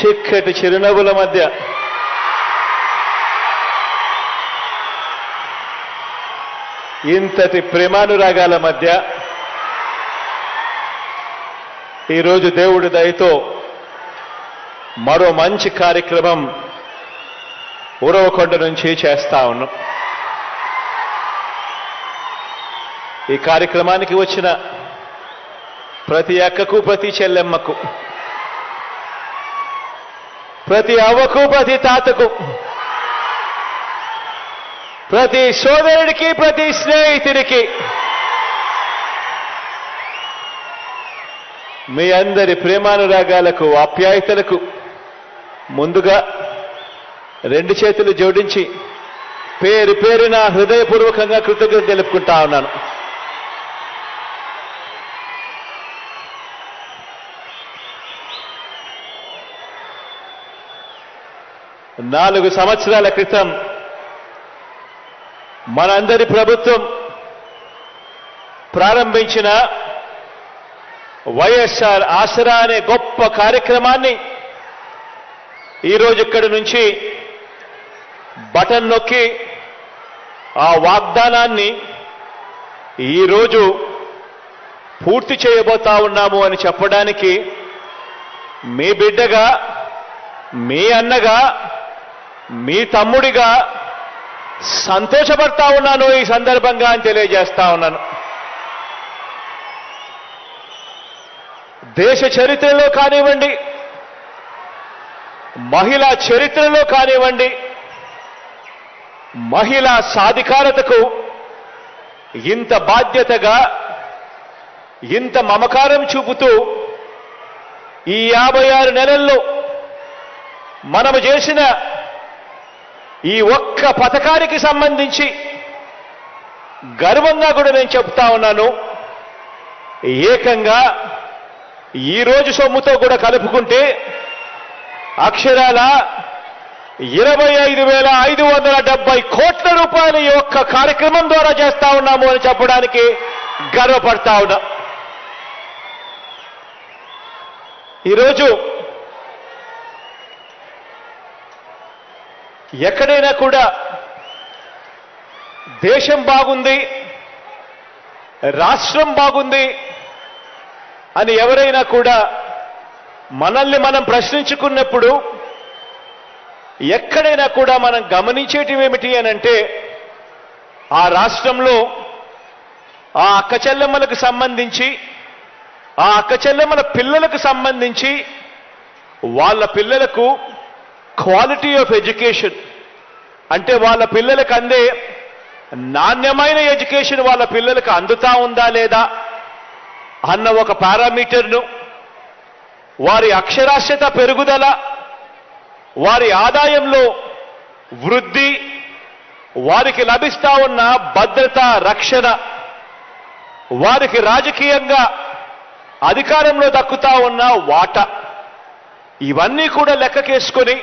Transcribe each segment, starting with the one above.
చిక్కటి చిరునవ్వుల మధ్య ఇంతటి ప్రేమానురాగాల మధ్య ఈరోజు దేవుడి దయతో మరో మంచి కార్యక్రమం ఉరవకొండ నుంచి చేస్తా ఉన్నాం. ఈ కార్యక్రమానికి వచ్చిన ప్రతి అక్కకు, ప్రతి చెల్లెమ్మకు, ప్రతి అవ్వకు, ప్రతి తాతకు, ప్రతి సోదరుడికి, ప్రతి స్నేహితుడికి మీ అందరి ప్రేమానురాగాలకు, ఆప్యాయతలకు ముందుగా రెండు చేతులు జోడించి పేరు పేరున హృదయపూర్వకంగా కృతజ్ఞతలు తెలుపుకుంటా ఉన్నాను. నాలుగు సంవత్సరాల క్రితం మనందరి ప్రభుత్వం ప్రారంభించిన వైఎస్ఆర్ ఆసరా అనే గొప్ప కార్యక్రమాన్ని ఈరోజు ఇక్కడి నుంచి బటన్ నొక్కి ఆ వాగ్దానాన్ని ఈరోజు పూర్తి చేయబోతా ఉన్నాము అని చెప్పడానికి మీ బిడ్డగా, మీ అన్నగా, మీ తమ్ముడిగా సంతోషపడతా ఉన్నాను ఈ సందర్భంగా అని తెలియజేస్తా ఉన్నాను. దేశ చరిత్రలో కానివ్వండి, మహిళా చరిత్రలో కానివ్వండి, మహిళా సాధికారతకు ఇంత బాధ్యతగా, ఇంత మమకారం చూపుతూ ఈ 56 నెలల్లో మనము చేసిన ఈ ఒక్క పథకానికి సంబంధించి గర్వంగా కూడా నేను చెప్తా ఉన్నాను. ఏకంగా ఈరోజు సొమ్ముతో కూడా కలుపుకుంటే అక్షరాల 25,570 కోట్ల రూపాయలు ఈ ఒక్క కార్యక్రమం ద్వారా చేస్తా ఉన్నాము అని చెప్పడానికి గర్వపడతా ఉన్నా. ఈరోజు ఎక్కడైనా కూడా దేశం బాగుంది, రాష్ట్రం బాగుంది అని ఎవరైనా కూడా మనల్ని మనం ప్రశ్నించుకున్నప్పుడు ఎక్కడైనా కూడా మనం గమనించేటివేమిటి అనంటే, ఆ రాష్ట్రంలో ఆ అక్క చెల్లెమ్మలకు సంబంధించి, ఆ అక్క చెల్లెమ్మల పిల్లలకు సంబంధించి వాళ్ళ పిల్లలకు క్వాలిటీ ఆఫ్ ఎడ్యుకేషన్ అంటే వాళ్ళ పిల్లలకు అందే నాణ్యమైన ఎడ్యుకేషన్ వాళ్ళ పిల్లలకు అందుతా ఉందా లేదా అన్న ఒక పారామీటర్ను, వారి అక్షరాస్యత పెరుగుదల, వారి ఆదాయంలో వృద్ధి, వారికి లభిస్తా ఉన్న భద్రత, రక్షణ, వారికి రాజకీయంగా అధికారంలో దక్కుతా ఉన్న వాటా, ఇవన్నీ కూడా లెక్కకేసుకొని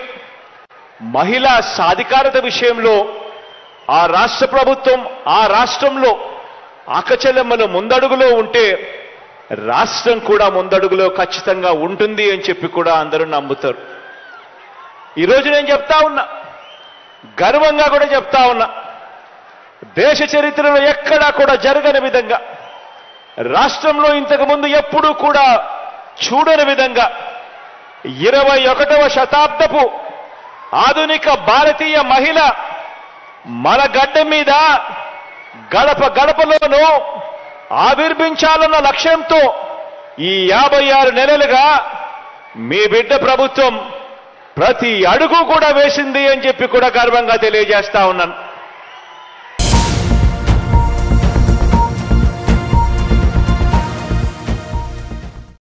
మహిళా సాధికారత విషయంలో ఆ రాష్ట్ర ప్రభుత్వం, ఆ రాష్ట్రంలో అక్కచెల్లెమ్మలు ముందడుగులో ఉంటే రాష్ట్రం కూడా ముందడుగులో ఖచ్చితంగా ఉంటుంది అని చెప్పి కూడా అందరూ నమ్ముతారు. ఈరోజు నేను చెప్తా ఉన్నా, గర్వంగా కూడా చెప్తా ఉన్నా, దేశ చరిత్రలో ఎక్కడా కూడా జరగని విధంగా, రాష్ట్రంలో ఇంతకు ముందు ఎప్పుడూ కూడా చూడని విధంగా 21వ శతాబ్దపు ఆధునిక భారతీయ మహిళ మన గడ్డ మీద గడప గడపలోనూ ఆవిర్భించాలన్న లక్ష్యంతో ఈ 56 నెలలుగా మీ బిడ్డ ప్రభుత్వం ప్రతి అడుగు కూడా వేసింది అని చెప్పి కూడా గర్వంగా తెలియజేస్తా ఉన్నాను.